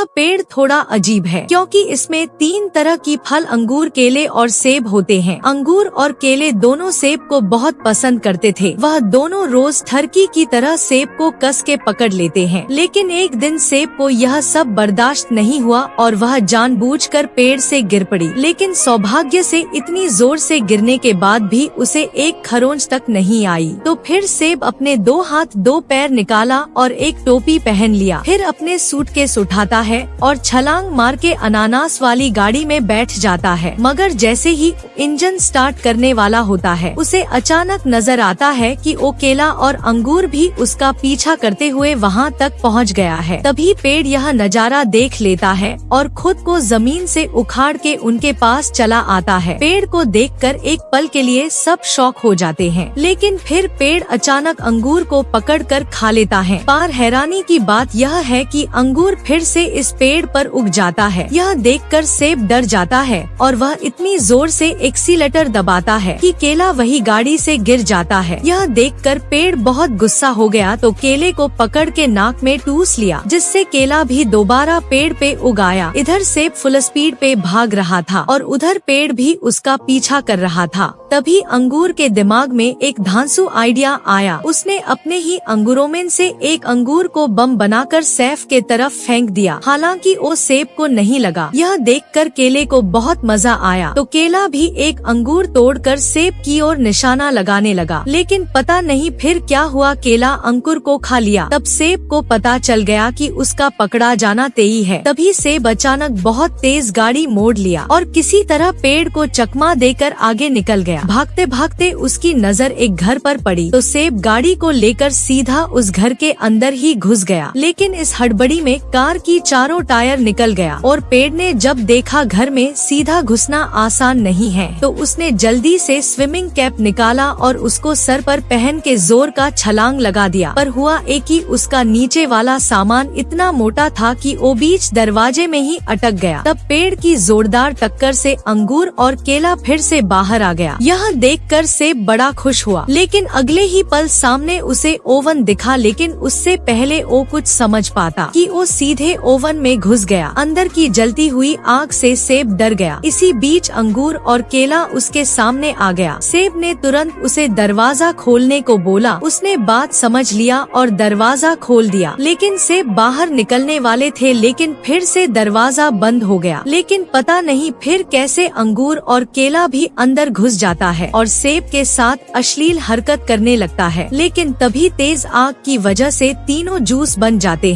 यह पेड़ थोड़ा अजीब है क्योंकि इसमें 3 तरह की फल अंगूर, केले और सेब होते हैं। अंगूर और केले दोनों सेब को बहुत पसंद करते थे। वह दोनों रोज ठरकी की तरह सेब को कस के पकड़ लेते हैं। लेकिन एक दिन सेब को यह सब बर्दाश्त नहीं हुआ और वह जानबूझकर पेड़ से गिर पड़ी। लेकिन सौभाग्य से इतनी जोर से गिरने के बाद भी उसे एक खरोंच तक नहीं आई। तो फिर सेब अपने 2 हाथ 2 पैर निकाला और एक टोपी पहन लिया। फिर अपने सूटकेस उठाता है और छलांग मार के अनानास वाली गाड़ी में बैठ जाता है। मगर जैसे ही इंजन स्टार्ट करने वाला होता है, उसे अचानक नजर आता है कि वो केला और अंगूर भी उसका पीछा करते हुए वहाँ तक पहुँच गया है। तभी पेड़ यह नजारा देख लेता है और खुद को जमीन से उखाड़ के उनके पास चला आता है। पेड़ को देखकर एक पल के लिए सब शॉक हो जाते हैं, लेकिन फिर पेड़ अचानक अंगूर को पकड़कर खा लेता है। पर हैरानी की बात यह है कि अंगूर फिर से इस पेड़ पर उग जाता है। यह देखकर सेब डर जाता है और वह इतनी जोर से एक्सीलेटर दबाता है कि केला वही गाड़ी से गिर जाता है। यह देखकर पेड़ बहुत गुस्सा हो गया तो केले को पकड़ के नाक में टूस लिया, जिससे केला भी दोबारा पेड़ पे उग आया। इधर सेब फुल स्पीड पे भाग रहा था और उधर पेड़ भी उसका पीछा कर रहा था। तभी अंगूर के दिमाग में एक धांसू आइडिया आया। उसने अपने ही अंगूरों में से एक अंगूर को बम बनाकर सैफ के तरफ फेंक दिया। हालांकि वो सेब को नहीं लगा। यह देखकर केले को बहुत मजा आया तो केला भी एक अंगूर तोड़कर सेब की ओर निशाना लगाने लगा। लेकिन पता नहीं फिर क्या हुआ, केला अंकुर को खा लिया। तब सेब को पता चल गया कि उसका पकड़ा जाना तय है। तभी सेब अचानक बहुत तेज गाड़ी मोड़ लिया और किसी तरह पेड़ को चकमा देकर आगे निकल गया। भागते भागते उसकी नजर एक घर पर पड़ी तो सेब गाड़ी को लेकर सीधा उस घर के अंदर ही घुस गया। लेकिन इस हड़बड़ी में कार की चारों टायर निकल गया और पेड़ ने जब देखा घर में सीधा घुसना आसान नहीं है तो उसने जल्दी से स्विमिंग कैप निकाला और उसको सर पर पहन के जोर का छलांग लगा दिया। पर हुआ एक ही, उसका नीचे वाला सामान इतना मोटा था कि वो बीच दरवाजे में ही अटक गया। तब पेड़ की जोरदार टक्कर से अंगूर और केला फिर से बाहर आ गया। यह देखकर सेब बड़ा खुश हुआ, लेकिन अगले ही पल सामने उसे ओवन दिखा। लेकिन उससे पहले वो कुछ समझ पाता कि वो सीधे ओवन में घुस गया। अंदर की जलती हुई आग से सेब डर गया। इसी बीच अंगूर और केला उसके सामने आ गया। सेब ने तुरंत उसे दरवाजा खोलने को बोला। उसने बात समझ लिया और दरवाजा खोल दिया। लेकिन सेब बाहर निकलने वाले थे, लेकिन फिर से दरवाजा बंद हो गया। लेकिन पता नहीं फिर कैसे अंगूर और केला भी अंदर घुस जाता है और सेब के साथ अश्लील हरकत करने लगता है। लेकिन तभी तेज आग की वजह से तीनों जूस बन जाते हैं।